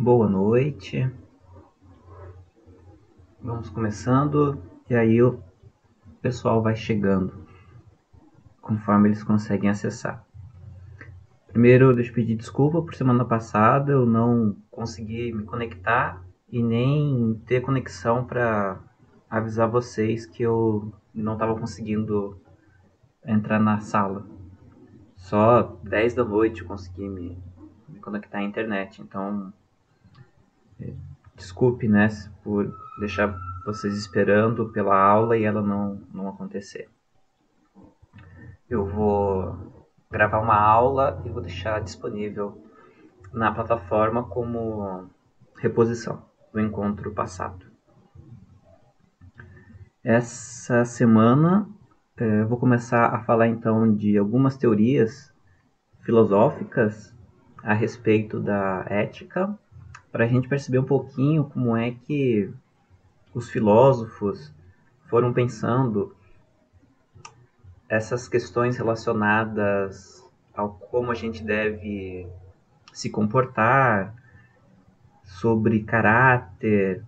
Boa noite. Vamos começando e aí o pessoal vai chegando conforme eles conseguem acessar. Primeiro, deixa eu pedir desculpa por semana passada eu não consegui me conectar e nem ter conexão para avisar vocês que eu não estava conseguindo entrar na sala. Só 10 da noite eu consegui me conectar à internet, então desculpe, né, por deixar vocês esperando pela aula e ela não acontecer. Eu vou gravar uma aula e vou deixar disponível na plataforma como reposição do encontro passado. Essa semana eu vou começar a falar então de algumas teorias filosóficas a respeito da ética, para a gente perceber um pouquinho como é que os filósofos foram pensando essas questões relacionadas ao como a gente deve se comportar, sobre caráter,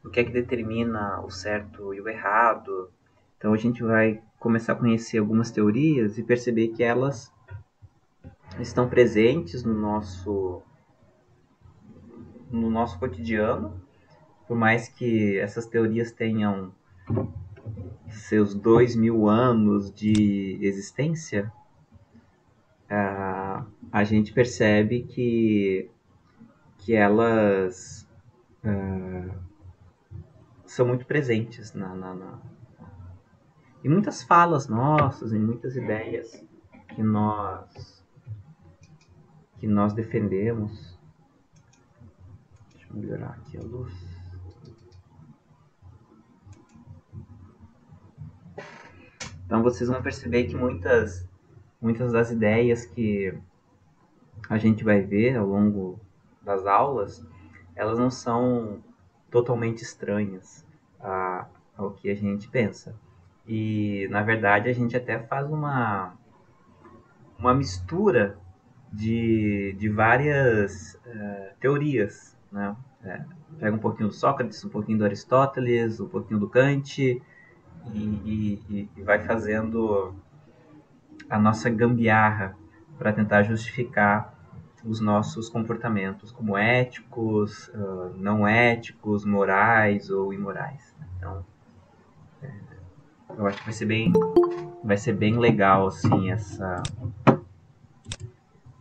o que é que determina o certo e o errado. Então a gente vai começar a conhecer algumas teorias e perceber que elas estão presentes no nosso cotidiano, por mais que essas teorias tenham seus 2000 anos de existência, a gente percebe que elas são muito presentes em muitas falas nossas, em muitas ideias que nós defendemos. Deixa eu melhorar aqui a luz. Então vocês vão perceber que muitas das ideias que a gente vai ver ao longo das aulas, elas não são totalmente estranhas ao que a gente pensa. E, na verdade, a gente até faz uma mistura de várias teorias, né? Pega um pouquinho do Sócrates, um pouquinho do Aristóteles, um pouquinho do Kant e vai fazendo a nossa gambiarra para tentar justificar os nossos comportamentos como éticos, não éticos, morais ou imorais. Então, eu acho que vai ser bem legal assim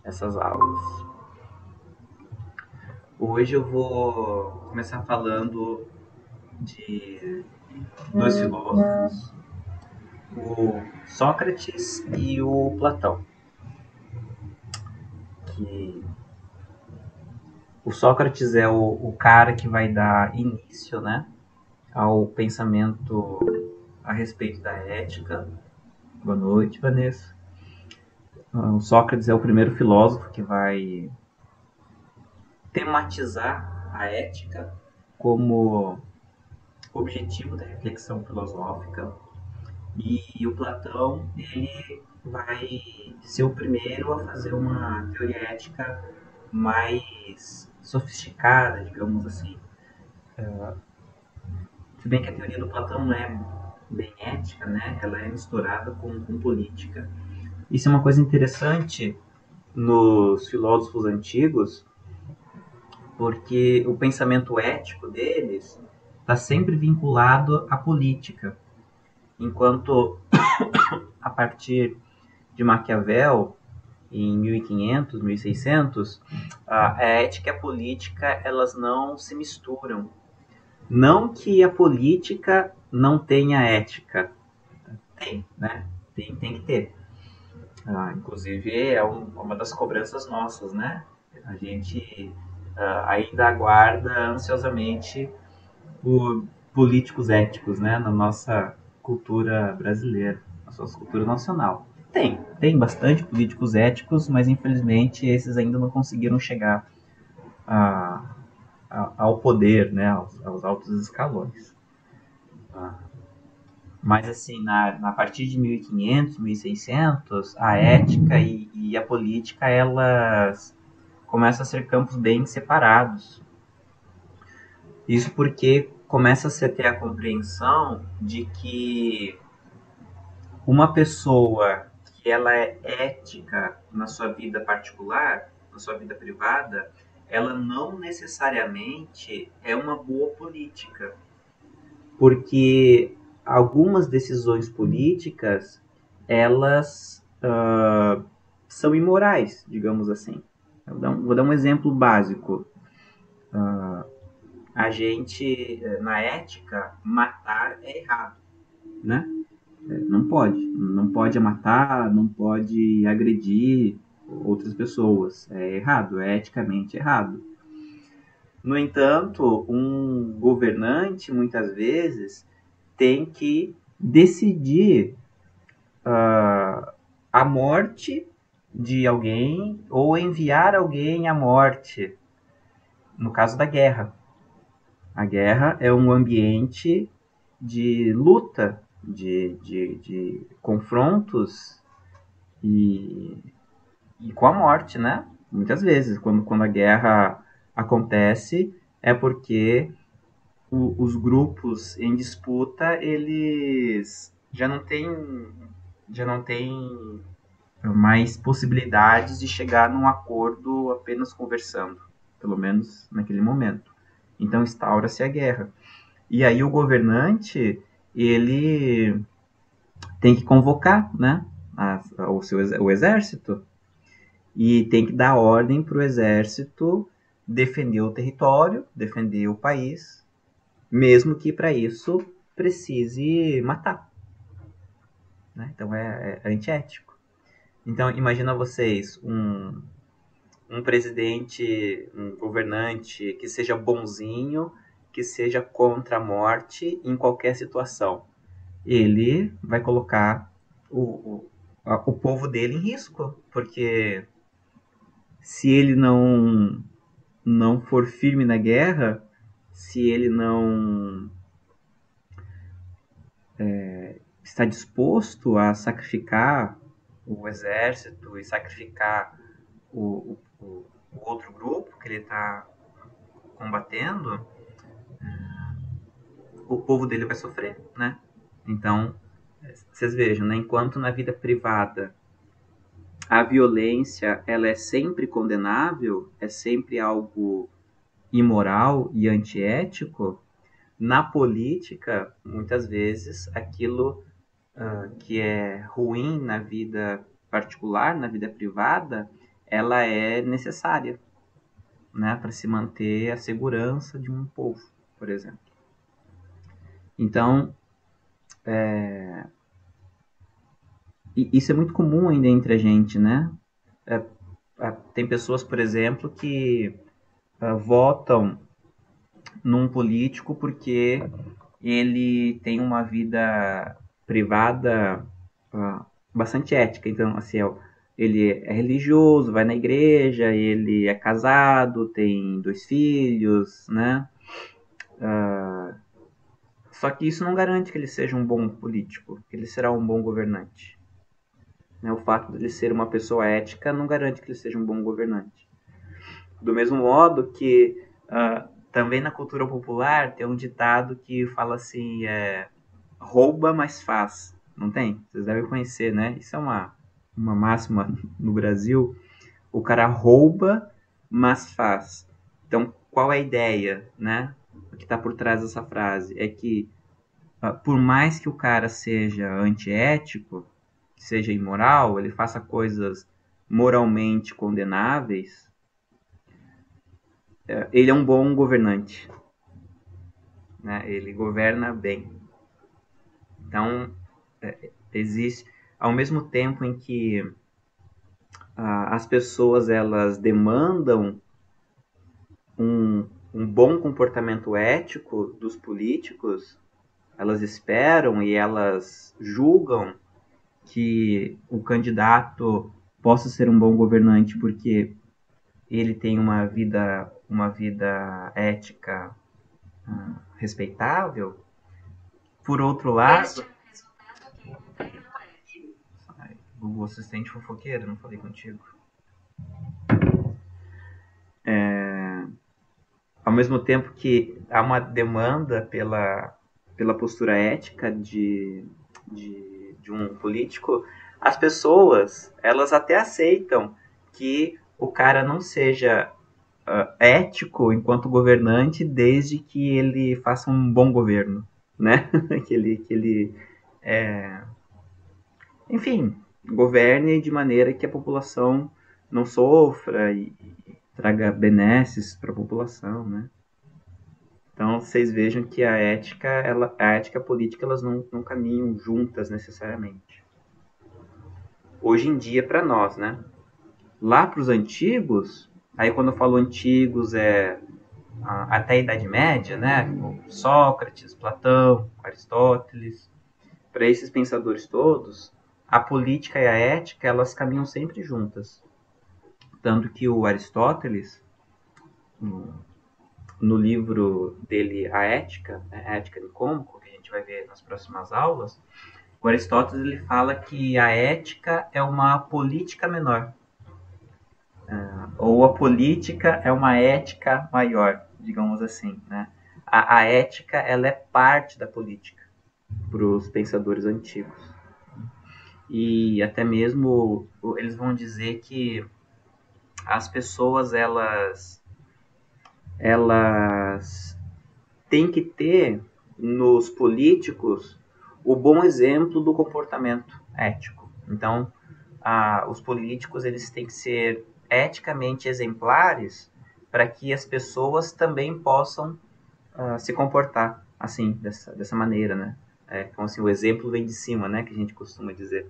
essas aulas. Hoje eu vou começar falando de dois filósofos, o Sócrates e o Platão. Que o Sócrates é o cara que vai dar início, né, ao pensamento a respeito da ética. Boa noite, Vanessa. O Sócrates é o primeiro filósofo que vai tematizar a ética como objetivo da reflexão filosófica. E o Platão, ele vai ser o primeiro a fazer uma teoria ética mais sofisticada, digamos assim. Se bem que a teoria do Platão não é bem ética, né? Ela é misturada com política. Isso é uma coisa interessante nos filósofos antigos, porque o pensamento ético deles está sempre vinculado à política, enquanto a partir de Maquiavel, em 1500, 1600, a ética e a política elas não se misturam. Não que a política não tenha ética, tem, né? Tem que ter. Inclusive é uma das cobranças nossas, né? A gente ainda aguarda ansiosamente por políticos éticos, né? Na nossa cultura brasileira, na nossa cultura nacional. Tem bastante políticos éticos, mas infelizmente esses ainda não conseguiram chegar ao poder, né? Aos altos escalões. Mas assim, na partir de 1500, 1600, a ética e a política, elas começam a ser campos bem separados. Isso porque começa-se a ter a compreensão de que uma pessoa que ela é ética na sua vida particular, na sua vida privada, ela não necessariamente é uma boa política, porque algumas decisões políticas elas são imorais, digamos assim. Vou dar um exemplo básico. A gente, na ética, matar é errado, né? Não pode matar, não pode agredir outras pessoas. É errado, é eticamente errado. No entanto, um governante, muitas vezes, tem que decidir a morte de alguém ou enviar alguém à morte. No caso da guerra. A guerra é um ambiente de luta, de confrontos e, e com a morte, né? Muitas vezes, quando a guerra acontece, é porque os grupos em disputa, eles já não têm mais possibilidades de chegar num acordo apenas conversando, pelo menos naquele momento. Então instaura-se a guerra. E aí o governante, ele tem que convocar, né, o exército e tem que dar ordem para o exército defender o território, defender o país, mesmo que para isso precise matar. Né? Então é antiético. Então imagina vocês um presidente, um governante que seja bonzinho, que seja contra a morte em qualquer situação. Ele vai colocar o povo dele em risco, porque se ele não for firme na guerra, se ele não está disposto a sacrificar o exército e sacrificar o outro grupo que ele está combatendo, o povo dele vai sofrer, né? Então, vocês vejam, né? Enquanto na vida privada a violência ela é sempre condenável, é sempre algo imoral e antiético, na política, muitas vezes, aquilo que é ruim na vida particular, na vida privada, ela é necessária, né, para se manter a segurança de um povo, por exemplo. Então, isso é muito comum ainda entre a gente, né? Tem pessoas, por exemplo, que votam num político porque ele tem uma vida privada bastante ética. Então, assim, ele é religioso, vai na igreja, ele é casado, tem 2 filhos, né? Só que isso não garante que ele seja um bom político, que ele será um bom governante. Né? O fato de ele ser uma pessoa ética não garante que ele seja um bom governante. Do mesmo modo que também na cultura popular tem um ditado que fala assim, rouba, mas faz. Não tem? Vocês devem conhecer, né? Isso é uma máxima no Brasil. O cara rouba, mas faz. Então, qual é a ideia, né? O que está por trás dessa frase é que, por mais que o cara seja antiético, seja imoral, ele faça coisas moralmente condenáveis, ele é um bom governante. Né? Ele governa bem. Então, existe, ao mesmo tempo em que as pessoas elas demandam um bom comportamento ético dos políticos, elas esperam e elas julgam que o candidato possa ser um bom governante porque ele tem uma vida ética respeitável. Por outro lado, Google Assistente fofoqueiro, não falei contigo. Ao mesmo tempo que há uma demanda pela postura ética de um político, as pessoas, elas até aceitam que o cara não seja ético enquanto governante, desde que ele faça um bom governo, né? que ele enfim, governe de maneira que a população não sofra e traga benesses para a população, né? Então vocês vejam que a ética e a política, elas não caminham juntas necessariamente. Hoje em dia, para nós, né? Lá para os antigos, aí quando eu falo antigos até a Idade Média, né? Sócrates, Platão, Aristóteles, para esses pensadores todos, a política e a ética, elas caminham sempre juntas. Tanto que o Aristóteles, no livro dele A Ética, a Ética Nicômaco, que a gente vai ver nas próximas aulas, o Aristóteles ele fala que a ética é uma política menor, ou a política é uma ética maior, digamos assim, né? A ética, ela é parte da política para os pensadores antigos. E até mesmo eles vão dizer que as pessoas, elas têm que ter nos políticos o bom exemplo do comportamento ético. Então, os políticos, eles têm que ser eticamente exemplares para que as pessoas também possam se comportar assim, dessa maneira, né? Então, assim, o exemplo vem de cima, né? Que a gente costuma dizer.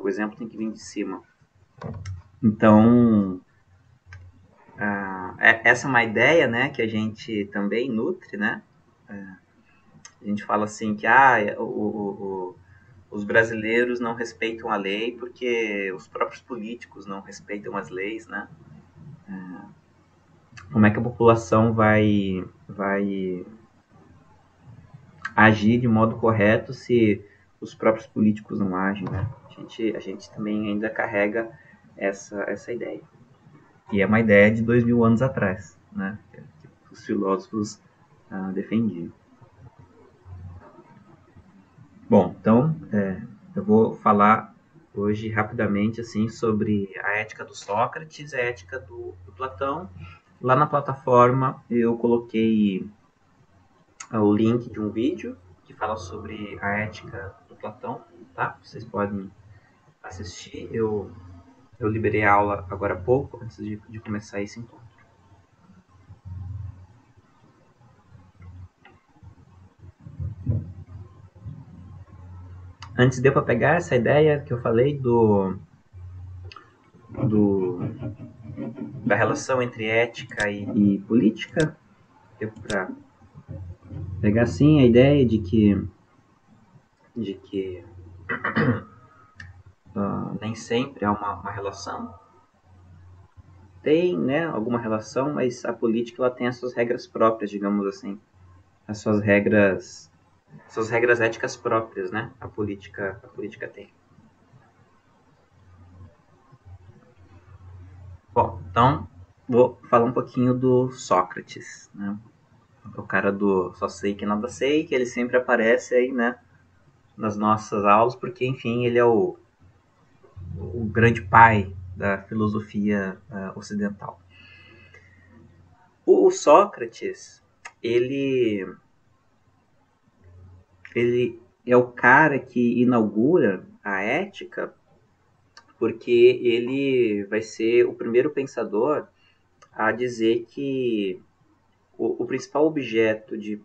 O exemplo tem que vir de cima. Então, essa é uma ideia, né, que a gente também nutre, né? A gente fala assim que os brasileiros não respeitam a lei porque os próprios políticos não respeitam as leis, né? Como é que a população vai agir de modo correto se os próprios políticos não agem, né? A gente também ainda carrega essa ideia. E é uma ideia de 2000 anos atrás, né? Que os filósofos defendiam. Bom, então eu vou falar hoje rapidamente assim sobre a ética do Sócrates, a ética do Platão. Lá na plataforma eu coloquei o link de um vídeo que fala sobre a ética do Platão, tá? Vocês podem assistir. Eu liberei a aula agora há pouco, antes de começar esse encontro. Antes deu para pegar essa ideia que eu falei da relação entre ética e política? Deu para pegar sim a ideia de que nem sempre há uma relação. Tem, né, alguma relação, mas a política ela tem as suas regras próprias, digamos assim, as suas regras éticas próprias, né? A política tem. Bom, então vou falar um pouquinho do Sócrates, né? O cara do só sei que nada sei, que ele sempre aparece aí, né, nas nossas aulas, porque enfim ele é o grande pai da filosofia ocidental. O Sócrates, ele é o cara que inaugura a ética, porque ele vai ser o primeiro pensador a dizer que o principal objeto de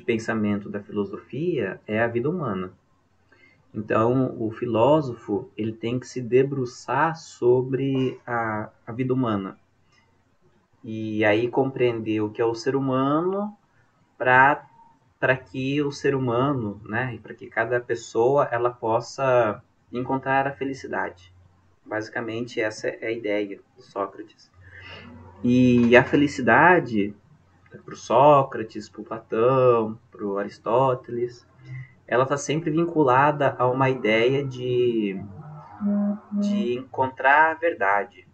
pensamento da filosofia é a vida humana. Então, o filósofo ele tem que se debruçar sobre a vida humana. E aí compreender o que é o ser humano para que o ser humano, né, e para que cada pessoa ela possa encontrar a felicidade. Basicamente, essa é a ideia de Sócrates. E a felicidade, para o Sócrates, para o Platão, para o Aristóteles, ela está sempre vinculada a uma ideia de encontrar a verdade.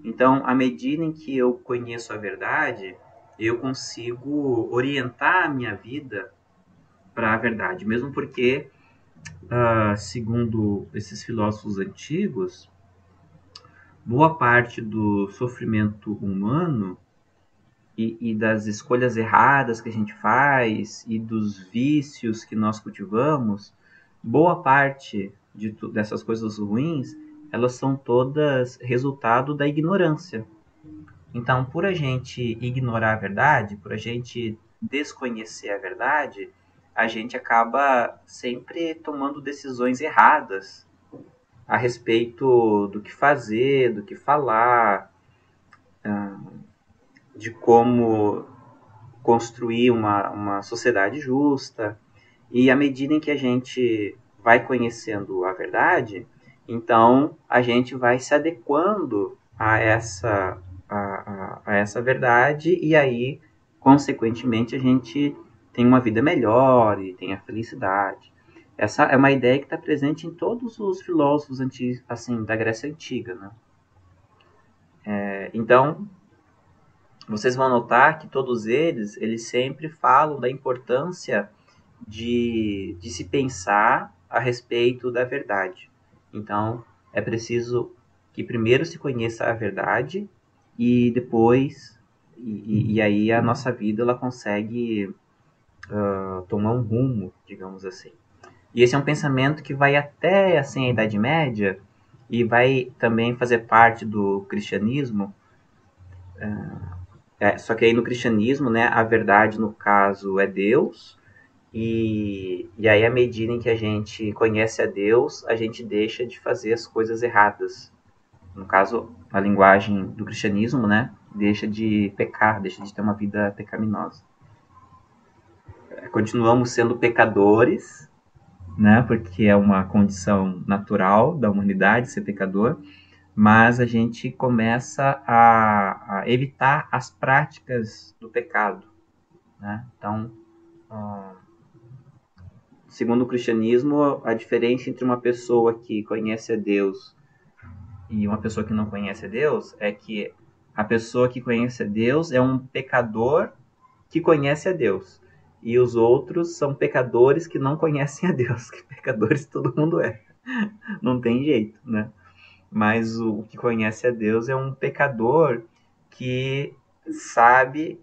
Então, à medida em que eu conheço a verdade, eu consigo orientar a minha vida para a verdade. Mesmo porque, segundo esses filósofos antigos, boa parte do sofrimento humano e das escolhas erradas que a gente faz e dos vícios que nós cultivamos, boa parte dessas coisas ruins, elas são todas resultado da ignorância. Então, por a gente ignorar a verdade, por a gente desconhecer a verdade, a gente acaba sempre tomando decisões erradas a respeito do que fazer, do que falar, de como construir uma sociedade justa. E à medida em que a gente vai conhecendo a verdade, então a gente vai se adequando a essa verdade, e aí, consequentemente, a gente tem uma vida melhor e tem a felicidade. Essa é uma ideia que está presente em todos os filósofos antigos, assim, da Grécia Antiga, né? Então, vocês vão notar que todos eles sempre falam da importância de se pensar a respeito da verdade. Então, é preciso que primeiro se conheça a verdade e depois, e aí a nossa vida ela consegue tomar um rumo, digamos assim. E esse é um pensamento que vai até assim, a Idade Média e vai também fazer parte do cristianismo. Só que aí no cristianismo, né, a verdade no caso é Deus, e aí, à medida em que a gente conhece a Deus, a gente deixa de fazer as coisas erradas. No caso, a linguagem do cristianismo, né? Deixa de pecar, deixa de ter uma vida pecaminosa. Continuamos sendo pecadores, né? Porque é uma condição natural da humanidade ser pecador, mas a gente começa a evitar as práticas do pecado, né? Então, segundo o cristianismo, a diferença entre uma pessoa que conhece a Deus e uma pessoa que não conhece a Deus é que a pessoa que conhece a Deus é um pecador que conhece a Deus. E os outros são pecadores que não conhecem a Deus. Que pecadores todo mundo é. Não tem jeito, né? Mas o que conhece a Deus é um pecador que sabe,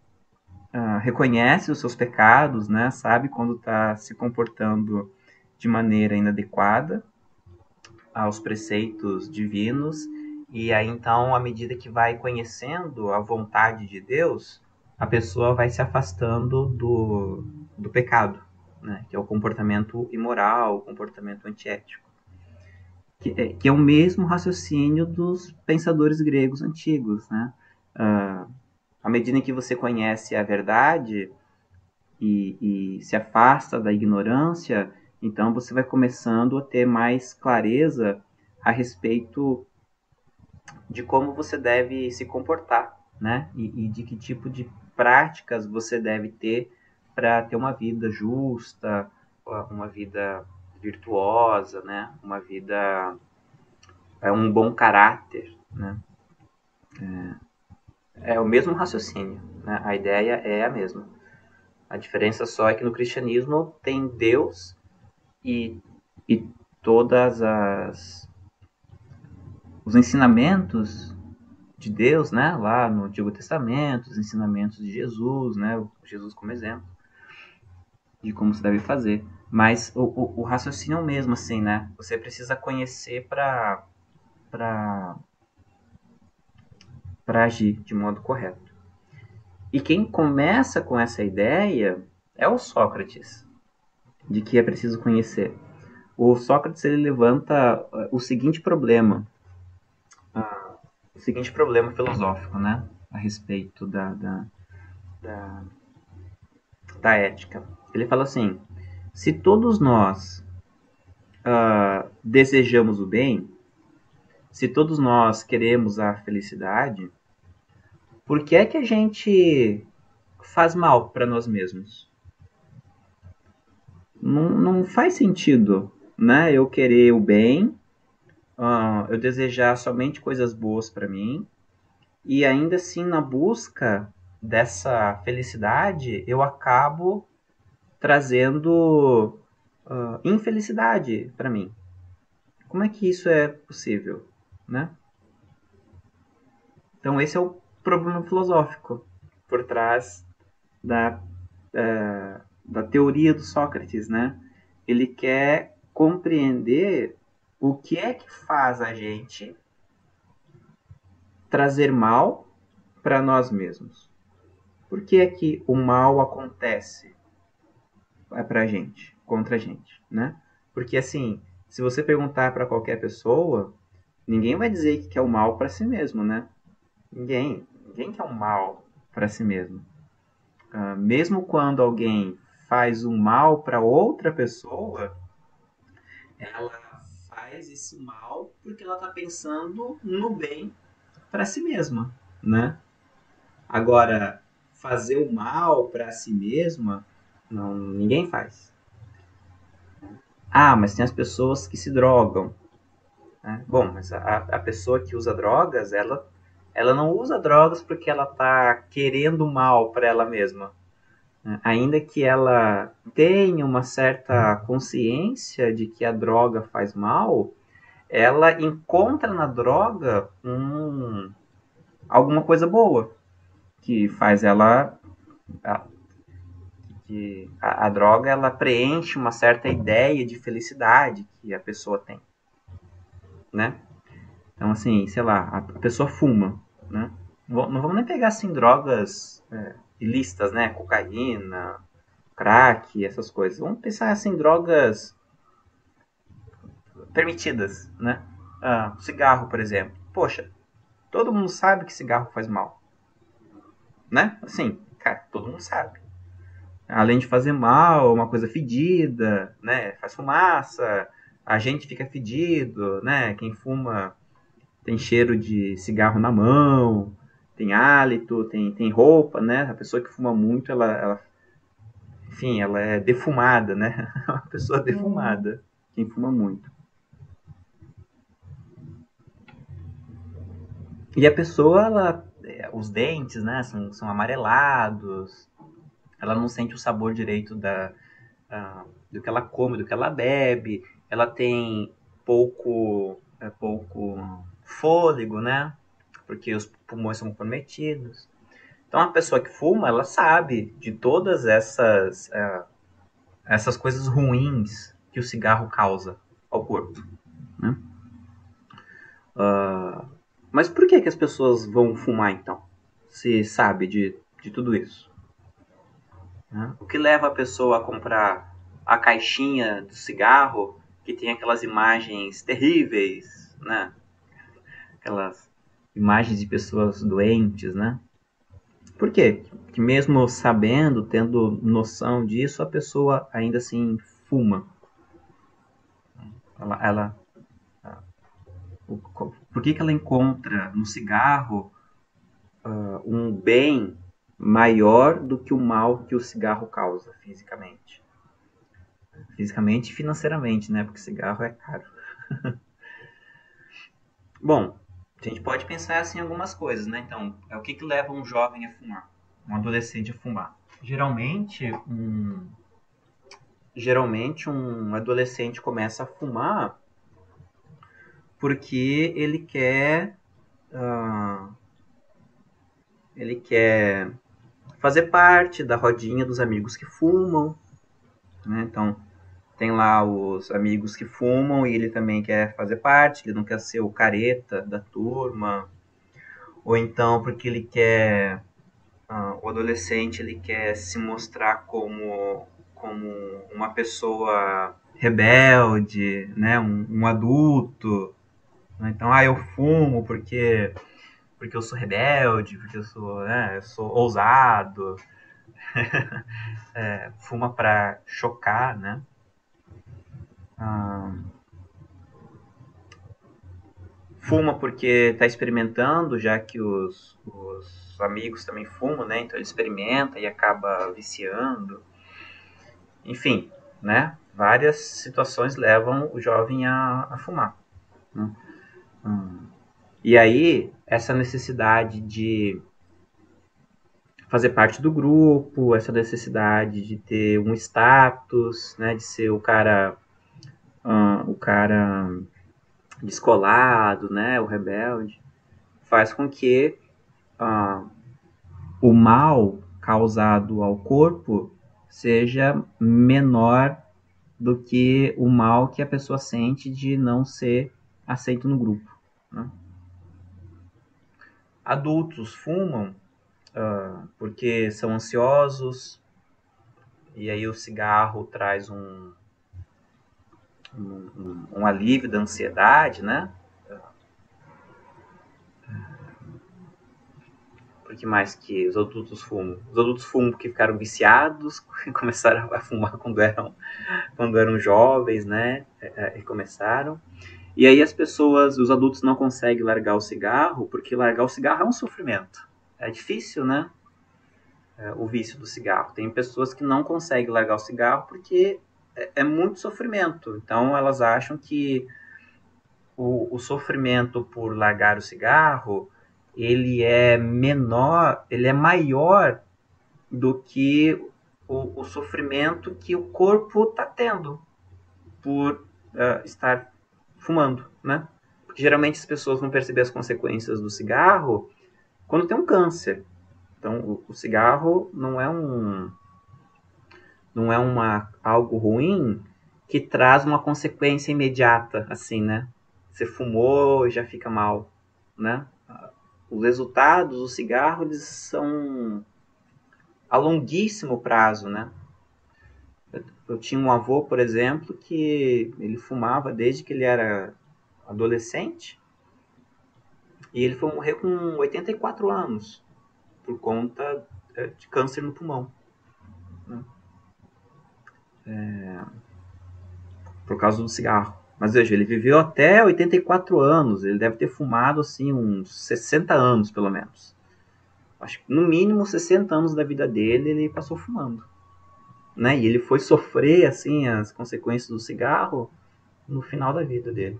reconhece os seus pecados, né? Sabe quando está se comportando de maneira inadequada aos preceitos divinos, e aí então, à medida que vai conhecendo a vontade de Deus, a pessoa vai se afastando do pecado, né? Que é o comportamento imoral, o comportamento antiético. Que é o mesmo raciocínio dos pensadores gregos antigos, né? À medida em que você conhece a verdade e se afasta da ignorância, então você vai começando a ter mais clareza a respeito de como você deve se comportar, né? E de que tipo de práticas você deve ter para ter uma vida justa, uma vida virtuosa, né? Uma vida, um bom caráter, né? É o mesmo raciocínio, né? A ideia é a mesma. A diferença só é que no cristianismo tem Deus e todas os ensinamentos de Deus, né, lá no Antigo Testamento, os ensinamentos de Jesus, né, Jesus como exemplo de como se deve fazer. Mas o raciocínio é o mesmo, assim, né? Você precisa conhecer para agir de modo correto. E quem começa com essa ideia é o Sócrates, de que é preciso conhecer. O Sócrates ele levanta o seguinte problema filosófico, né, a respeito da ética. Ele fala assim: se todos nós desejamos o bem, se todos nós queremos a felicidade, por que é que a gente faz mal para nós mesmos? Não faz sentido, né? Eu querer o bem, eu desejar somente coisas boas para mim, e ainda assim na busca dessa felicidade, eu acabo trazendo infelicidade para mim. Como é que isso é possível, né? Então esse é o problema filosófico por trás da, da teoria do Sócrates, né? Ele quer compreender o que é que faz a gente trazer mal para nós mesmos. Por que é que o mal acontece para a gente, contra a gente, né? Porque assim, se você perguntar para qualquer pessoa, ninguém vai dizer que quer o mal para si mesmo, né? Ninguém quer o mal para si mesmo. Mesmo quando alguém faz um mal para outra pessoa, ela faz esse mal porque ela está pensando no bem para si mesma, né? Agora, fazer o mal para si mesma, não, ninguém faz. Ah, mas tem as pessoas que se drogam, né? Bom, mas a pessoa que usa drogas, ela não usa drogas porque ela está querendo mal para ela mesma. Ainda que ela tenha uma certa consciência de que a droga faz mal, ela encontra na droga alguma coisa boa que faz ela que a droga ela preenche uma certa ideia de felicidade que a pessoa tem, né? Então assim, sei lá, a pessoa fuma, né? Não vamos nem pegar assim drogas ilícitas, né? Cocaína, crack, essas coisas. Vamos pensar assim drogas permitidas, né? Cigarro, por exemplo. Poxa, todo mundo sabe que cigarro faz mal, né? Assim, cara, todo mundo sabe. Além de fazer mal, uma coisa fedida, né? Faz fumaça, a gente fica fedido, né? Quem fuma tem cheiro de cigarro na mão, tem hálito, tem roupa, né? A pessoa que fuma muito, enfim, ela é defumada, né? Uma pessoa defumada, quem fuma muito. E a pessoa, os dentes, né, são amarelados, ela não sente o sabor direito do que ela come, do que ela bebe, ela tem pouco fôlego, né, porque os pulmões são comprometidos. Então, a pessoa que fuma, ela sabe de todas essas coisas ruins que o cigarro causa ao corpo, né? Mas por que as pessoas vão fumar, então? Se sabe de tudo isso, né? O que leva a pessoa a comprar a caixinha do cigarro que tem aquelas imagens terríveis, né? Aquelas imagens de pessoas doentes, né? Por quê? Que mesmo sabendo, tendo noção disso, a pessoa ainda assim fuma. Ela, por que ela encontra no cigarro um bem maior do que o mal que o cigarro causa fisicamente? Fisicamente e financeiramente, né? Porque cigarro é caro. Bom, a gente pode pensar assim em algumas coisas, né? Então, o que leva um jovem a fumar? Um adolescente a fumar? Geralmente um adolescente começa a fumar porque ele quer fazer parte da rodinha dos amigos que fumam, né? Então, tem lá os amigos que fumam e ele também quer fazer parte, ele não quer ser o careta da turma, ou então porque o adolescente ele quer se mostrar como uma pessoa rebelde, né, um adulto, né? Então, eu fumo porque eu sou rebelde, porque eu sou ousado, fuma para chocar, né? Ah, fuma porque está experimentando, já que os amigos também fumam, né? Então ele experimenta e acaba viciando. Enfim, né? Várias situações levam o jovem a fumar, né? E aí, essa necessidade fazer parte do grupo, essa necessidade de ter um status, né, de ser o cara descolado, né, o rebelde, faz com que o mal causado ao corpo seja menor do que o mal que a pessoa sente de não ser aceito no grupo, né? Adultos fumam porque são ansiosos, e aí o cigarro traz um alívio da ansiedade, né? Por que mais que os adultos fumam? Os adultos fumam porque ficaram viciados e começaram a fumar quando eram jovens, né? E começaram. E aí os adultos não conseguem largar o cigarro, porque largar o cigarro é um sofrimento. É difícil, né? O vício do cigarro. Tem pessoas que não conseguem largar o cigarro porque é muito sofrimento. Então elas acham que o sofrimento por largar o cigarro, ele é menor, ele é maior do que o sofrimento que o corpo está tendo por estar fumando, né? Porque geralmente as pessoas vão perceber as consequências do cigarro quando tem um câncer. Então o cigarro não é algo ruim que traz uma consequência imediata, assim, né? Você fumou e já fica mal, né? Os resultados do cigarro, eles são a longuíssimo prazo, né? Eu tinha um avô, por exemplo, que ele fumava desde que ele era adolescente, e ele foi morrer com 84 anos por conta de câncer no pulmão, né? Por causa do cigarro. Mas veja, ele viveu até 84 anos, ele deve ter fumado assim uns 60 anos pelo menos. Acho que no mínimo 60 anos da vida dele ele passou fumando, né? E ele foi sofrer assim as consequências do cigarro no final da vida dele.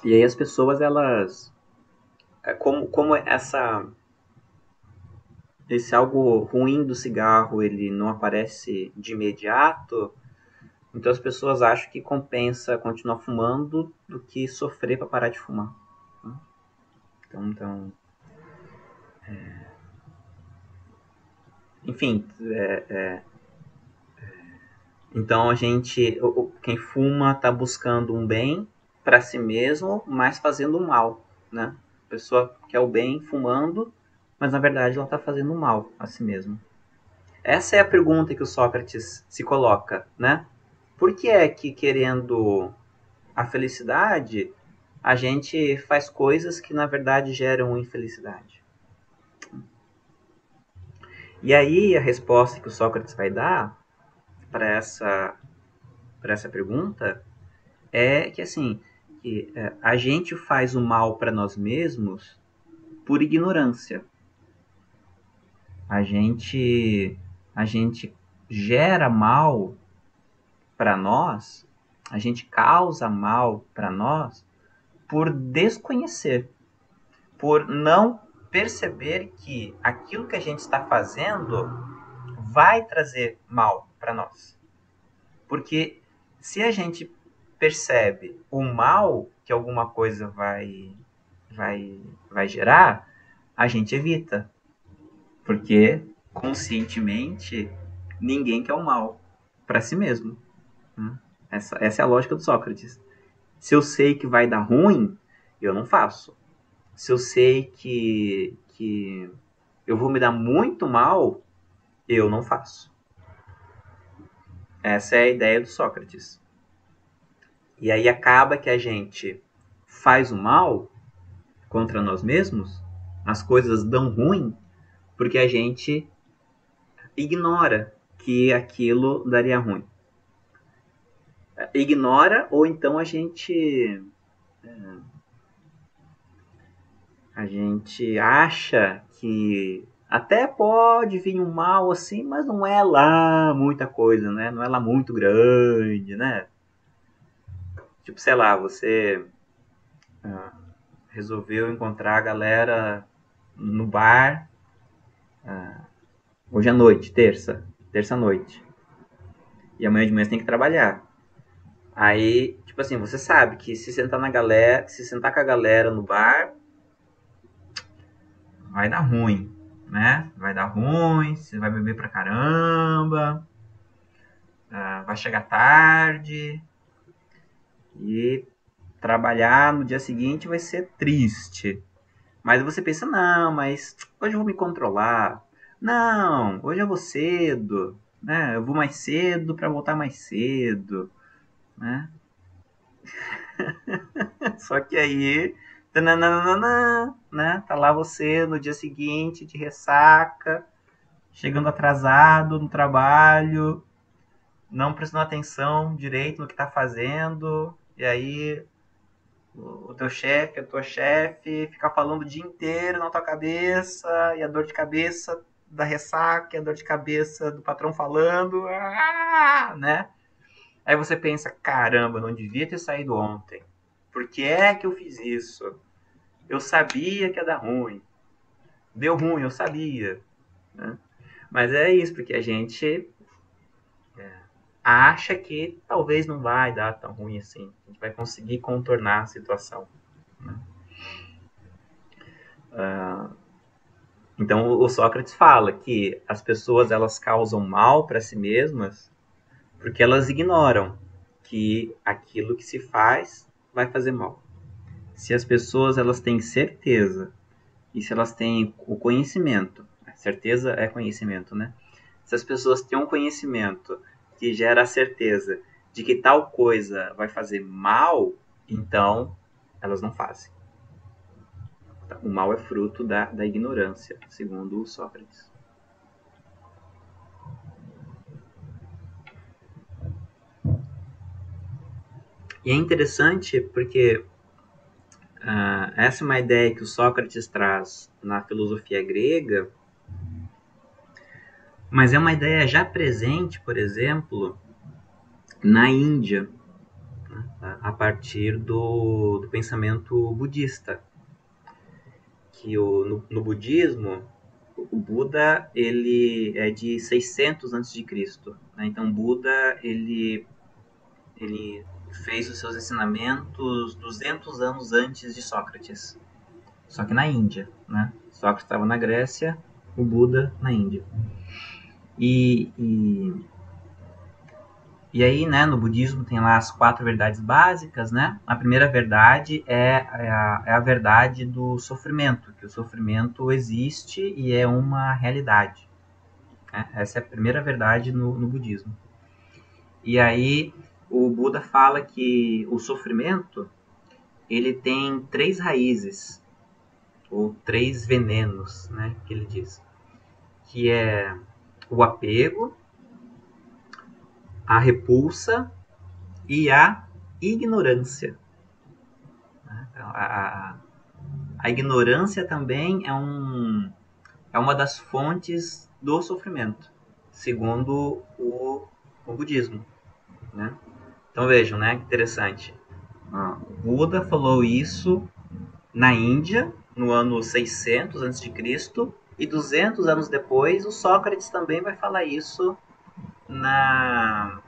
E aí as pessoas, elas, como esse algo ruim do cigarro ele não aparece de imediato, então as pessoas acham que compensa continuar fumando do que sofrer para parar de fumar. Então enfim, então a gente, quem fuma está buscando um bem para si mesmo, mas fazendo um mal, né? A pessoa quer o bem fumando, mas na verdade ela está fazendo um mal a si mesma. Essa é a pergunta que o Sócrates se coloca, né? Por que é que querendo a felicidade, a gente faz coisas que na verdade geram infelicidade? E aí a resposta que o Sócrates vai dar para essa pergunta é que assim, que a gente faz o mal para nós mesmos por ignorância. A gente a gente gera mal para nós, a gente causa mal para nós por desconhecer, por não perceber que aquilo que a gente está fazendo vai trazer mal para nós. Porque se a gente percebe o mal que alguma coisa vai gerar, a gente evita. Porque conscientemente ninguém quer o mal para si mesmo. Essa é a lógica do Sócrates. Se eu sei que vai dar ruim, eu não faço. Se eu sei que eu vou me dar muito mal, eu não faço. Essa é a ideia do Sócrates. E aí acaba que a gente faz o mal contra nós mesmos, as coisas dão ruim, porque a gente ignora que aquilo daria ruim. Ignora, ou então a gente acha que até pode vir um mal assim, mas não é lá muita coisa, né? Não é lá muito grande, né? Tipo, sei lá, você resolveu encontrar a galera no bar hoje à noite, terça noite. E amanhã de manhã você tem que trabalhar. Aí, tipo assim, você sabe que se sentar com a galera no bar, vai dar ruim, né? Vai dar ruim, você vai beber pra caramba, vai chegar tarde e trabalhar no dia seguinte vai ser triste. Mas você pensa, não, mas hoje eu vou me controlar. Não, hoje eu vou cedo, né? Eu vou mais cedo para voltar mais cedo, né? Só que aí, tananana, né? Tá lá você no dia seguinte de ressaca, chegando atrasado no trabalho, não prestando atenção direito no que tá fazendo, e aí o teu chefe, a tua chefe, fica falando o dia inteiro na tua cabeça, e a dor de cabeça da ressaca, e a dor de cabeça do patrão falando, né? Aí você pensa, caramba, não devia ter saído ontem. Por que é que eu fiz isso? Eu sabia que ia dar ruim. Deu ruim, eu sabia. Né? Mas é isso, porque a gente acha que talvez não vai dar tão ruim assim. A gente vai conseguir contornar a situação. Né? Então o Sócrates fala que as pessoas elas causam mal para si mesmas porque elas ignoram que aquilo que se faz vai fazer mal. Se as pessoas elas têm certeza e se elas têm o conhecimento, certeza é conhecimento, né? Se as pessoas têm um conhecimento que gera a certeza de que tal coisa vai fazer mal, então elas não fazem. O mal é fruto da ignorância, segundo Sócrates. E é interessante porque essa é uma ideia que o Sócrates traz na filosofia grega, mas é uma ideia já presente, por exemplo, na Índia, né, a partir do pensamento budista. Que no budismo, o Buda ele é de 600 a.C., né? Então Buda ele fez os seus ensinamentos 200 anos antes de Sócrates, só que na Índia, né? Sócrates estava na Grécia, o Buda na Índia. E aí, né, no budismo tem lá as 4 verdades básicas, né? A primeira verdade é a verdade do sofrimento, que o sofrimento existe e é uma realidade. Né? Essa é a primeira verdade no budismo. E aí o Buda fala que o sofrimento ele tem 3 raízes, ou 3 venenos, né, que ele diz. Que é o apego, a repulsa e a ignorância. A ignorância também é uma das fontes do sofrimento, segundo o budismo. Né? Então vejam, né, que interessante. O Buda falou isso na Índia, no ano 600 a.C., e 200 anos depois, o Sócrates também vai falar isso na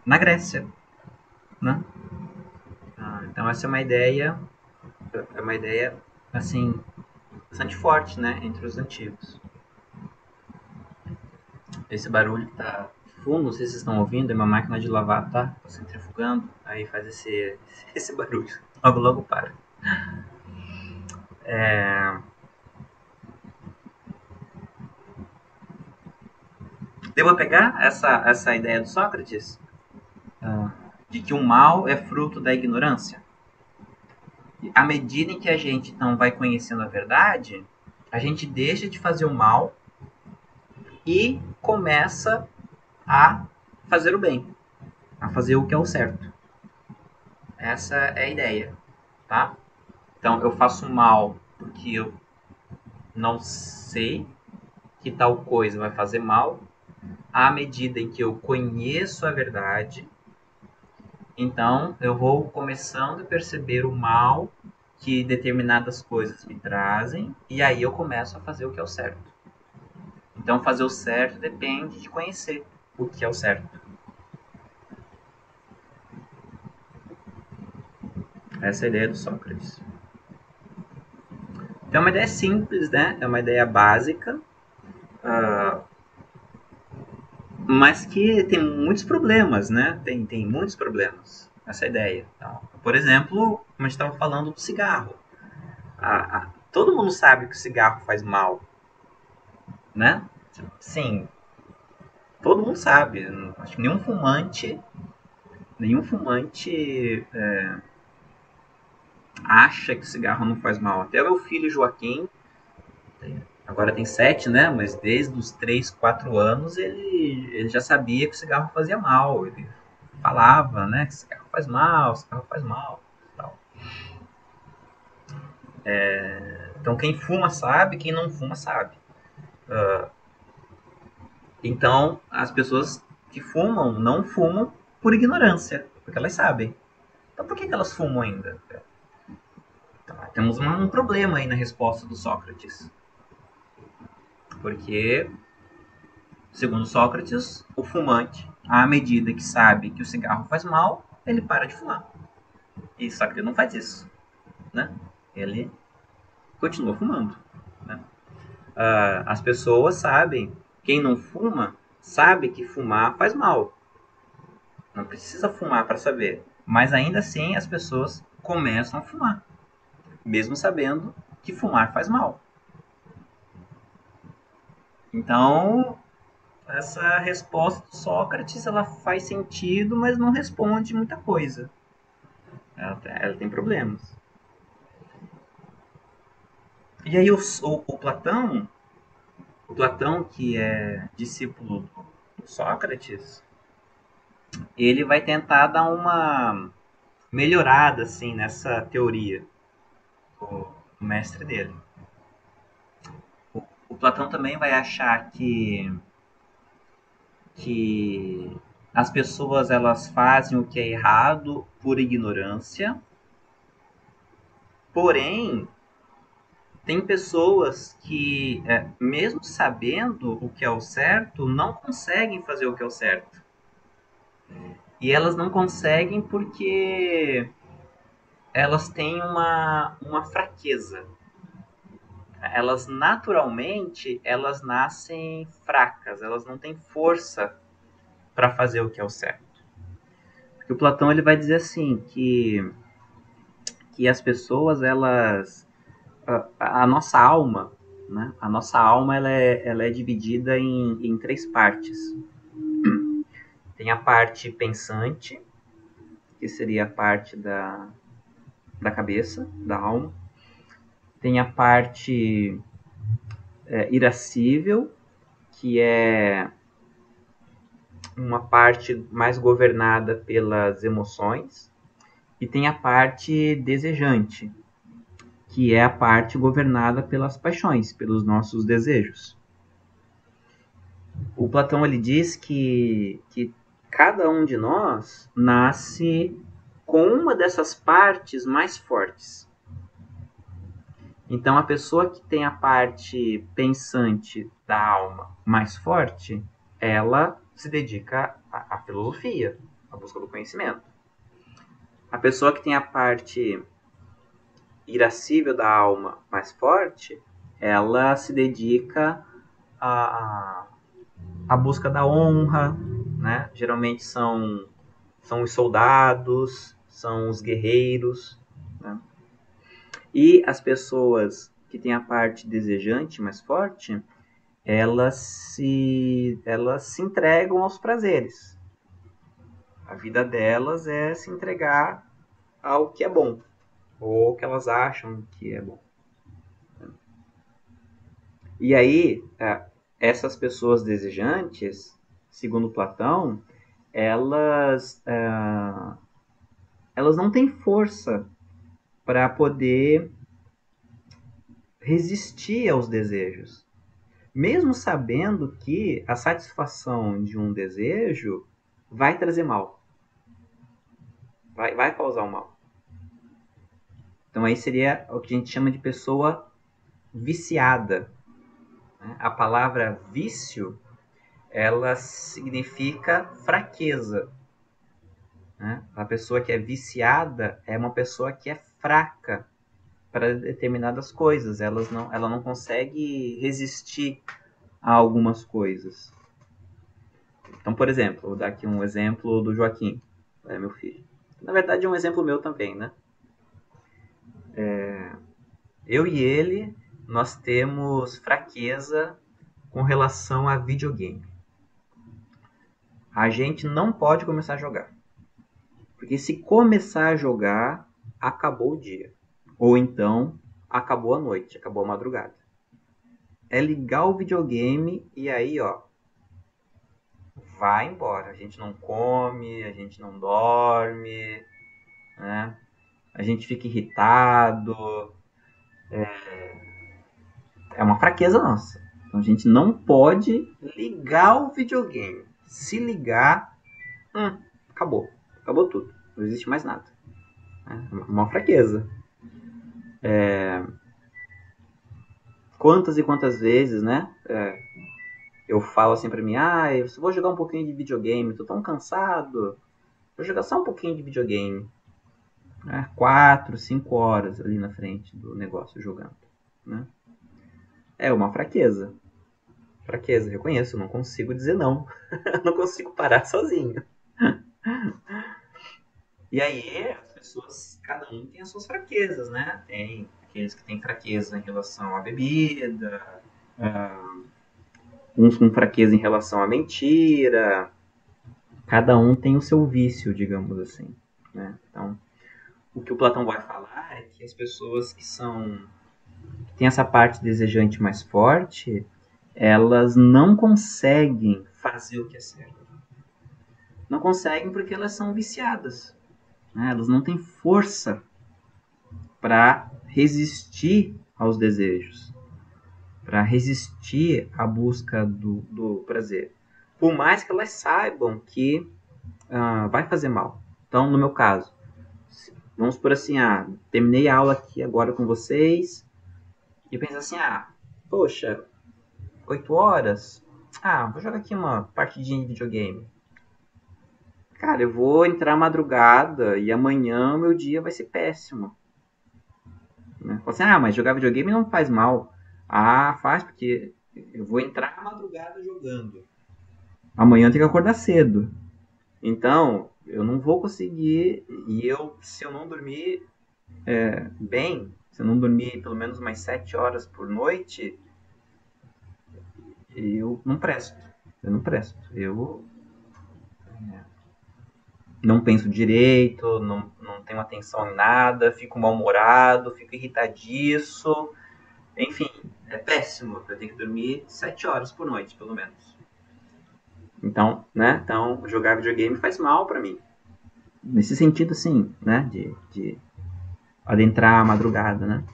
Grécia. Né? Então essa é uma ideia assim bastante forte, né, entre os antigos. Esse barulho que tá fundo, não sei se vocês estão ouvindo, é uma máquina de lavar, tá centrifugando, aí faz esse barulho. Logo logo para. Devo pegar essa ideia do Sócrates de que o mal é fruto da ignorância. À medida em que a gente então vai conhecendo a verdade, a gente deixa de fazer o mal e começa a fazer o bem, a fazer o que é o certo. Essa é a ideia, tá? Então eu faço mal porque eu não sei que tal coisa vai fazer mal. À medida em que eu conheço a verdade, então eu vou começando a perceber o mal que determinadas coisas me trazem, e aí eu começo a fazer o que é o certo. Então, fazer o certo depende de conhecer o que é o certo. Essa é a ideia do Sócrates. Então, é uma ideia simples, né? É uma ideia básica, mas que tem muitos problemas, né? Tem muitos problemas essa ideia. Então, por exemplo, como a gente estava falando do cigarro. Todo mundo sabe que o cigarro faz mal, né? Sim, todo mundo sabe. Acho que nenhum fumante acha que o cigarro não faz mal. Até o meu filho Joaquim, agora tem 7, né? Mas desde os 3, 4 anos ele já sabia que o cigarro fazia mal. Ele falava, né? Que o cigarro faz mal, o cigarro faz mal. Tal. Então quem fuma sabe, quem não fuma sabe. Então as pessoas que fumam não fumam por ignorância, porque elas sabem. Então por que elas fumam ainda? Então, temos um problema aí na resposta do Sócrates. Porque, segundo Sócrates, o fumante, à medida que sabe que o cigarro faz mal, ele para de fumar. E Sócrates não faz isso, né? Ele continua fumando. Né? As pessoas sabem, quem não fuma, sabe que fumar faz mal. Não precisa fumar para saber. Mas ainda assim as pessoas começam a fumar, mesmo sabendo que fumar faz mal. Então, essa resposta do Sócrates ela faz sentido, mas não responde muita coisa. Ela tem problemas. E aí o Platão que é discípulo do Sócrates, ele vai tentar dar uma melhorada assim nessa teoria, o mestre dele. O Platão também vai achar que as pessoas elas fazem o que é errado por ignorância, porém tem pessoas que, mesmo sabendo o que é o certo, não conseguem fazer o que é o certo. E elas não conseguem porque elas têm uma fraqueza. Elas naturalmente elas nascem fracas, elas não têm força para fazer o que é o certo. Porque o Platão ele vai dizer assim que as pessoas elas a nossa alma, né? A nossa alma ela é dividida em três partes. Tem a parte pensante, que seria a parte da cabeça, da alma. Tem a parte irascível, que é uma parte mais governada pelas emoções. E tem a parte desejante, que é a parte governada pelas paixões, pelos nossos desejos. O Platão ele diz que cada um de nós nasce com uma dessas partes mais fortes. Então, a pessoa que tem a parte pensante da alma mais forte, ela se dedica à filosofia, à busca do conhecimento. A pessoa que tem a parte irascível da alma mais forte, ela se dedica à busca da honra, né? Geralmente são os soldados, são os guerreiros, né? E as pessoas que têm a parte desejante mais forte, elas se entregam aos prazeres. A vida delas é se entregar ao que é bom, ou ao que elas acham que é bom. E aí, essas pessoas desejantes, segundo Platão, elas, elas não têm força para poder resistir aos desejos. Mesmo sabendo que a satisfação de um desejo vai trazer mal, vai causar o mal. Então aí seria o que a gente chama de pessoa viciada. A palavra vício, ela significa fraqueza. A pessoa que é viciada é uma pessoa que é fraca para determinadas coisas. Ela não consegue resistir a algumas coisas. Então, por exemplo, vou dar aqui um exemplo do Joaquim, meu filho. Na verdade, é um exemplo meu também, né? Eu e ele, nós temos fraqueza com relação a videogame. A gente não pode começar a jogar. Porque se começar a jogar, acabou o dia. Ou então, acabou a noite, acabou a madrugada. É ligar o videogame e aí, ó, vai embora. A gente não come, a gente não dorme, né? A gente fica irritado. É uma fraqueza nossa. Então a gente não pode ligar o videogame. Se ligar, acabou. Acabou tudo. Não existe mais nada. É uma fraqueza. Quantas e quantas vezes, né? Eu falo assim pra mim, eu vou jogar um pouquinho de videogame, tô tão cansado. Vou jogar só um pouquinho de videogame. 4, 5 horas ali na frente do negócio jogando. Né? É uma fraqueza. Fraqueza, reconheço, não consigo dizer não. Não consigo parar sozinho. E aí, as pessoas, cada um tem as suas fraquezas, né? Tem aqueles que têm fraqueza em relação à bebida, uns com fraqueza em relação à mentira. Cada um tem o seu vício, digamos assim. Né? Então, o que o Platão vai falar é que as pessoas que têm essa parte desejante mais forte, elas não conseguem fazer o que é certo. Não conseguem porque elas são viciadas. Né? Elas não têm força para resistir aos desejos, para resistir à busca do prazer. Por mais que elas saibam que vai fazer mal. Então, no meu caso, vamos por assim, terminei a aula aqui agora com vocês e penso assim, poxa, 8 horas? Vou jogar aqui uma partidinha de videogame. Cara, eu vou entrar madrugada e amanhã meu dia vai ser péssimo. Né? Fala assim, mas jogar videogame não faz mal. Faz porque eu vou entrar madrugada jogando. Amanhã eu tenho que acordar cedo. Então, eu não vou conseguir. E se eu não dormir bem, se eu não dormir pelo menos mais 7 horas por noite, eu não presto. Eu não presto. Eu não penso direito, não tenho atenção em nada, fico mal-humorado, fico irritadiço. Enfim, é péssimo. Eu tenho que dormir 7 horas por noite, pelo menos. Então, né? Então, jogar videogame faz mal pra mim. Nesse sentido, assim, né? De adentrar a madrugada, né?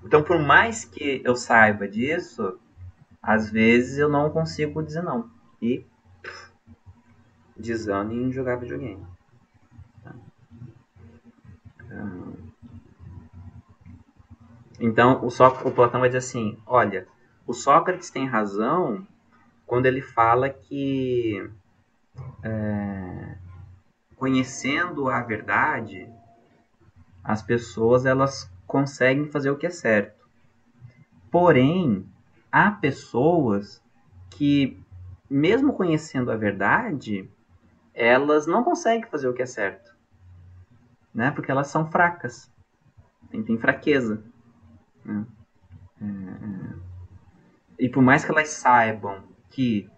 Então, por mais que eu saiba disso, às vezes eu não consigo dizer não. E desando em jogar videogame. Então, o Platão vai dizer assim, olha, o Sócrates tem razão quando ele fala que conhecendo a verdade, as pessoas elas conseguem fazer o que é certo. Porém, há pessoas que, mesmo conhecendo a verdade, elas não conseguem fazer o que é certo, né? Porque elas são fracas, tem fraqueza. Né? E por mais que elas saibam que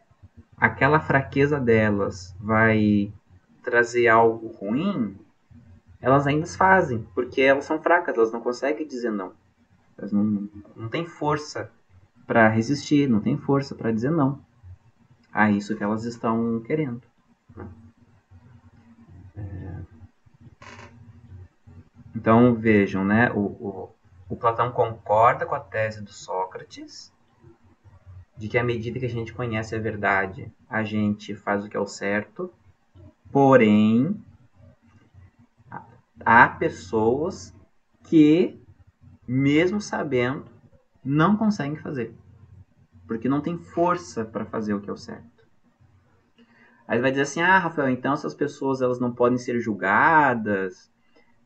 aquela fraqueza delas vai trazer algo ruim, elas ainda fazem, porque elas são fracas, elas não conseguem dizer não. Elas não têm força para resistir, não têm força para dizer não a isso que elas estão querendo. Então vejam, né? O Platão concorda com a tese do Sócrates de que à medida que a gente conhece a verdade, a gente faz o que é o certo, porém há pessoas que, mesmo sabendo, não conseguem fazer, porque não tem força para fazer o que é o certo. Aí vai dizer assim, Rafael, então essas pessoas elas não podem ser julgadas,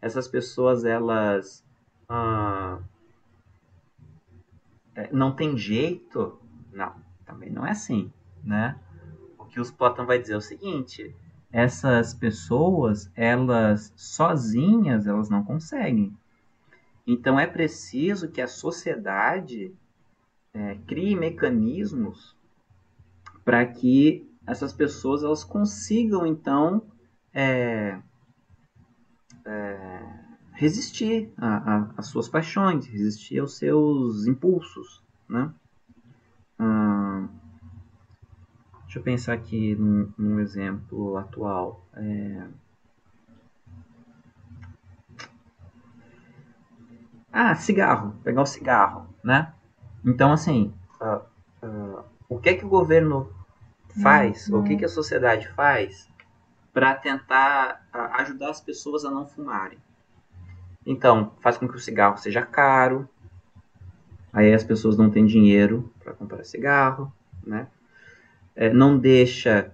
essas pessoas elas não tem jeito? Não, também não é assim, né? O que os Platão vai dizer é o seguinte, essas pessoas, elas sozinhas, elas não conseguem. Então é preciso que a sociedade crie mecanismos para que essas pessoas elas consigam então resistir às suas paixões, resistir aos seus impulsos, né? Deixa eu pensar aqui num exemplo atual. Cigarro. Pegar o cigarro, né? Então, assim, o que o governo faz, o que a sociedade faz para tentar ajudar as pessoas a não fumarem? Então, faz com que o cigarro seja caro, aí as pessoas não têm dinheiro para comprar cigarro, né? Não deixa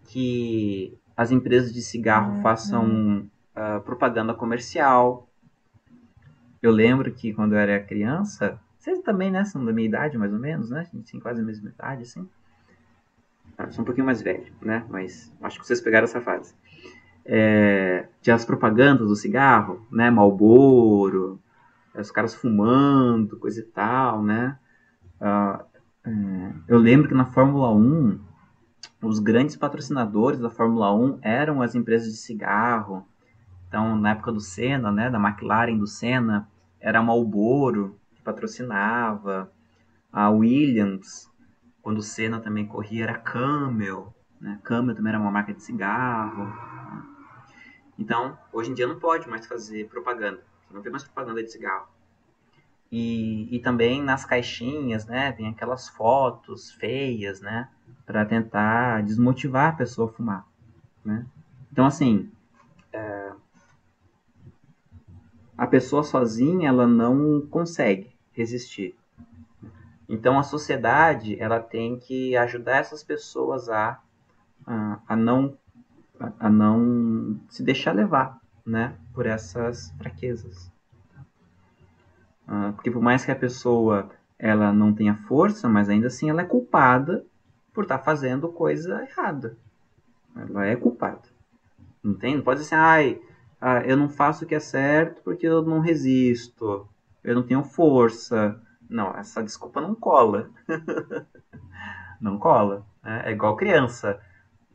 que as empresas de cigarro façam propaganda comercial. Eu lembro que quando eu era criança, vocês também, né, são da minha idade mais ou menos, né? A gente tem quase a mesma idade, assim. Eu sou um pouquinho mais velho, né? Mas acho que vocês pegaram essa fase. Tinha as propagandas do cigarro, né? Marlboro, os caras fumando, coisa e tal, né? Eu lembro que na Fórmula 1, os grandes patrocinadores da Fórmula 1 eram as empresas de cigarro. Então, na época do Senna, né, da McLaren do Senna, era a Marlboro que patrocinava, a Williams, quando o Senna também corria, era Camel, né? Camel também era uma marca de cigarro. Então, hoje em dia não pode mais fazer propaganda, não tem mais propaganda de cigarro. E também nas caixinhas, né, tem aquelas fotos feias, né, para tentar desmotivar a pessoa a fumar, né? Então, assim, a pessoa sozinha ela não consegue resistir. Então a sociedade ela tem que ajudar essas pessoas a não se deixar levar, né, por essas fraquezas. Porque por mais que a pessoa ela não tenha força, mas ainda assim ela é culpada por estar fazendo coisa errada. Ela é culpada. Não tem? Não pode dizer assim, eu não faço o que é certo porque eu não resisto, eu não tenho força. Não, essa desculpa não cola. Não cola. Né? É igual criança.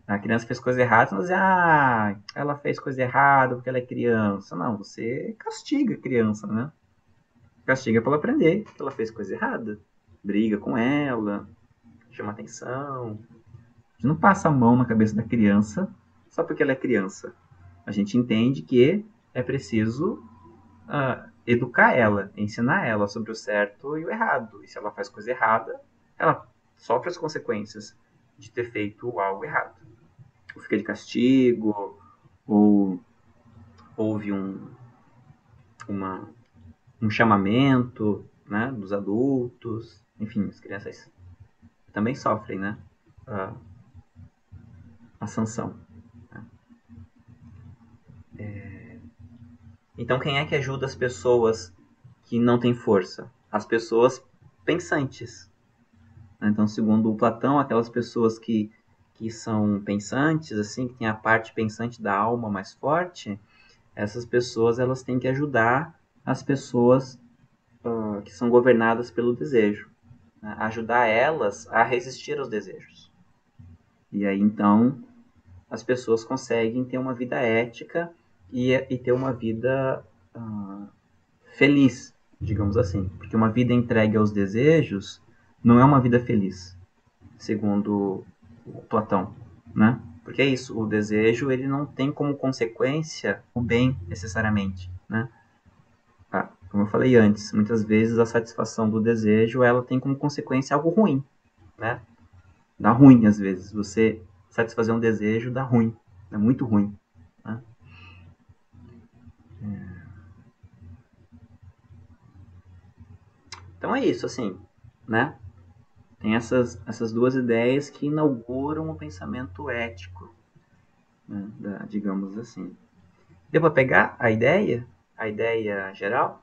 A criança fez coisa errada, você diz, ela fez coisa errada porque ela é criança. Não, você castiga a criança, né? Castiga para ela aprender que ela fez coisa errada. Briga com ela, chama atenção. A gente não passa a mão na cabeça da criança só porque ela é criança. A gente entende que é preciso educar ela, ensinar ela sobre o certo e o errado. E se ela faz coisa errada, ela sofre as consequências de ter feito algo errado. Ou fica de castigo, ou houve um chamamento, né, dos adultos. Enfim, as crianças também sofrem, né, a sanção. Então, quem é que ajuda as pessoas que não têm força? As pessoas pensantes. Então, segundo o Platão, aquelas pessoas que são pensantes, assim, que têm a parte pensante da alma mais forte, essas pessoas elas têm que ajudar as pessoas que são governadas pelo desejo, né? Ajudar elas a resistir aos desejos. E aí, então, as pessoas conseguem ter uma vida ética e ter uma vida feliz, digamos assim. Porque uma vida entregue aos desejos não é uma vida feliz, segundo o Platão, né? Porque é isso, o desejo ele não tem como consequência o bem necessariamente, né? Como eu falei antes, muitas vezes a satisfação do desejo ela tem como consequência algo ruim, né? Dá ruim às vezes. Você satisfazer um desejo dá ruim, é muito ruim. Né? Então é isso, assim, né? Tem essas duas ideias que inauguram o pensamento ético, né? Digamos assim. Deu para pegar a ideia geral?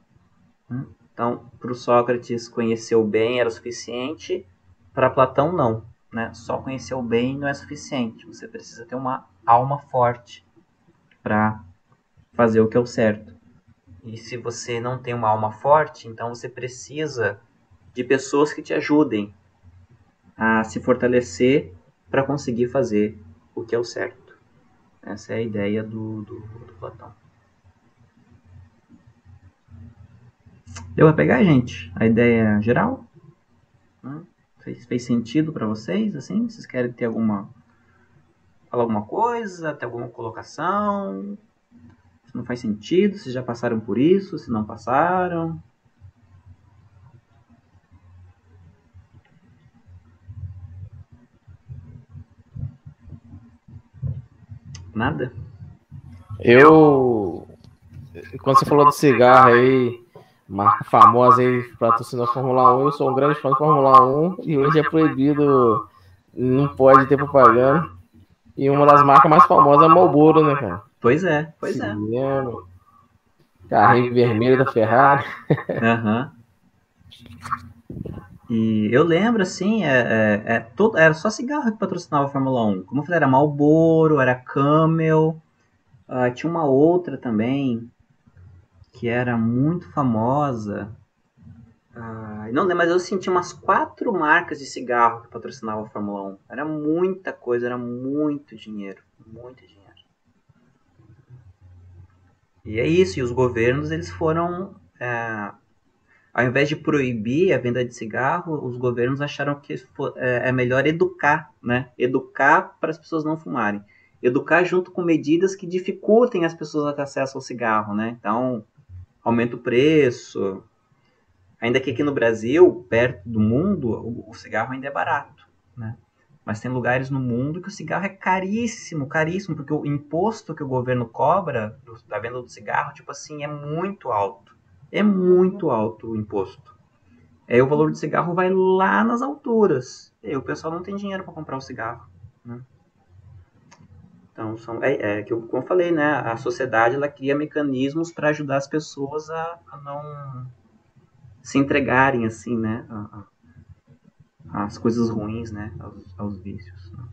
Né? Então, para o Sócrates, conhecer o bem era o suficiente, para Platão, não. Né? Só conhecer o bem não é suficiente. Você precisa ter uma alma forte para fazer o que é o certo. E se você não tem uma alma forte, então você precisa de pessoas que te ajudem a se fortalecer para conseguir fazer o que é o certo. Essa é a ideia do Platão. Deu para pegar, gente? A ideia geral? Fez sentido para vocês? Assim, vocês querem ter falar alguma coisa, ter alguma colocação? Se não faz sentido, se já passaram por isso, se não passaram? Nada? Eu, quando você falou de cigarro aí, marca famosa aí, patrocinou a Fórmula 1, eu sou um grande fã de Fórmula 1 e hoje é proibido, não pode ter propaganda. E uma das marcas mais famosas é a Marlboro, né, cara? Pois é. Cinema, carrinho vermelho da Ferrari. Aham. E eu lembro, assim, era só cigarro que patrocinava a Fórmula 1. Como eu falei, era Marlboro, era Camel, tinha uma outra também que era muito famosa. Não lembro, mas eu senti umas 4 marcas de cigarro que patrocinavam a Fórmula 1. Era muita coisa, era muito dinheiro. Muito dinheiro. E é isso, e os governos, eles foram... ao invés de proibir a venda de cigarro, os governos acharam que é melhor educar, né? Educar para as pessoas não fumarem. Educar junto com medidas que dificultem as pessoas a ter acesso ao cigarro, né? Então, aumenta o preço. Ainda que aqui no Brasil, perto do mundo, o cigarro ainda é barato, né? Mas tem lugares no mundo que o cigarro é caríssimo, caríssimo, porque o imposto que o governo cobra da venda do cigarro, tipo assim, é muito alto. É muito alto o imposto. Aí o valor do cigarro vai lá nas alturas. E aí o pessoal não tem dinheiro para comprar o cigarro, né? Então, como eu falei, né? A sociedade ela cria mecanismos para ajudar as pessoas a não se entregarem assim, né? As coisas ruins, né? Aos vícios. Né?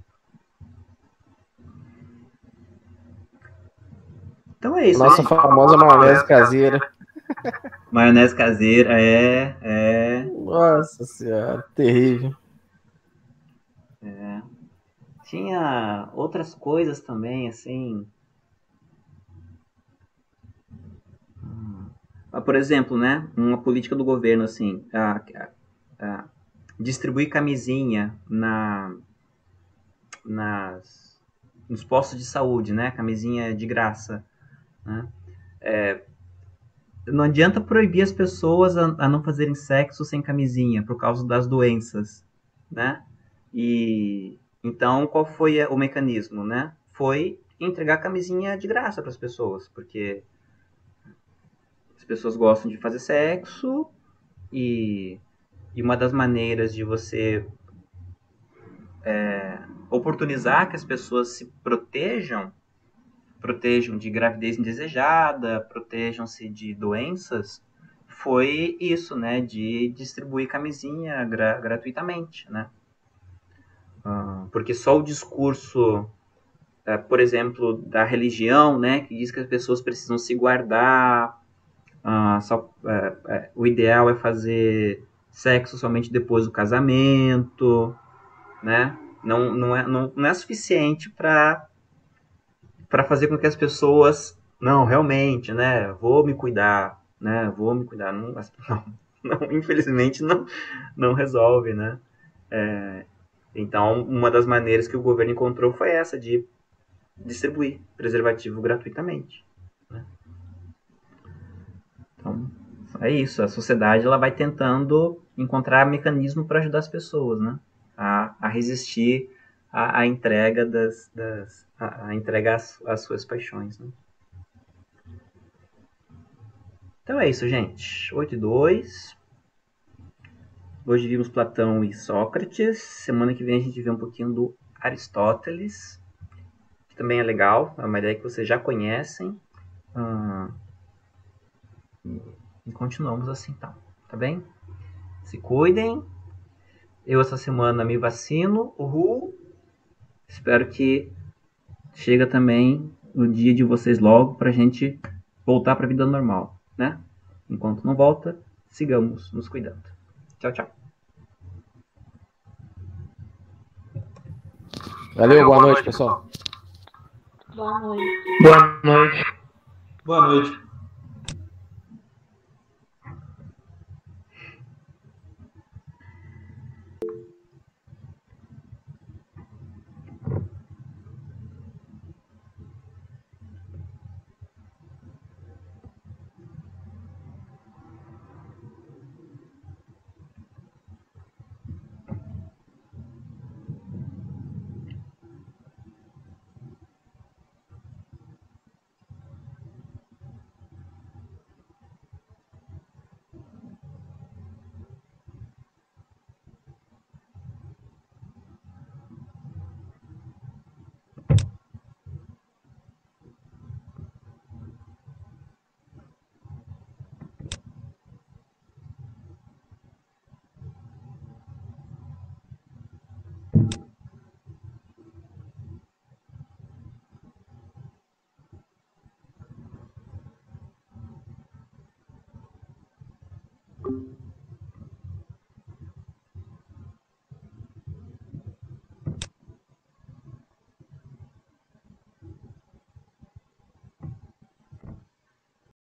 Então é isso, Nossa gente. famosa maionese caseira. Maionese caseira é. Nossa senhora, terrível. Tinha outras coisas também, assim. Por exemplo, né? Uma política do governo, assim. Distribuir camisinha nos postos de saúde, né? Camisinha de graça. Né? Não adianta proibir as pessoas a não fazerem sexo sem camisinha por causa das doenças, né? E então qual foi o mecanismo, né? Foi entregar camisinha de graça para as pessoas, porque as pessoas gostam de fazer sexo e, e uma das maneiras de você oportunizar que as pessoas se protejam de gravidez indesejada, protejam-se de doenças, foi isso, né, de distribuir camisinha gratuitamente, né? Porque só o discurso, por exemplo, da religião, né, que diz que as pessoas precisam se guardar, o ideal é fazer sexo somente depois do casamento, né? Não é suficiente para fazer com que as pessoas, não, realmente, né, vou me cuidar, né, vou me cuidar. Não, infelizmente não resolve, né? Então, uma das maneiras que o governo encontrou foi essa, de distribuir preservativo gratuitamente. Né? Então, é isso. A sociedade ela vai tentando encontrar mecanismo para ajudar as pessoas, né? A resistir à entrega à entrega às suas paixões. Né? Então é isso, gente. 8:02. Hoje vimos Platão e Sócrates. Semana que vem a gente vê um pouquinho do Aristóteles, que também é legal. É uma ideia que vocês já conhecem. E continuamos assim, então. Tá bem? Se cuidem. Eu essa semana me vacino. Uhul. Espero que chegue também o dia de vocês logo pra gente voltar pra vida normal, né? Enquanto não volta, sigamos nos cuidando. Tchau, tchau. Valeu, boa noite, pessoal. Boa noite. Boa noite. Boa noite.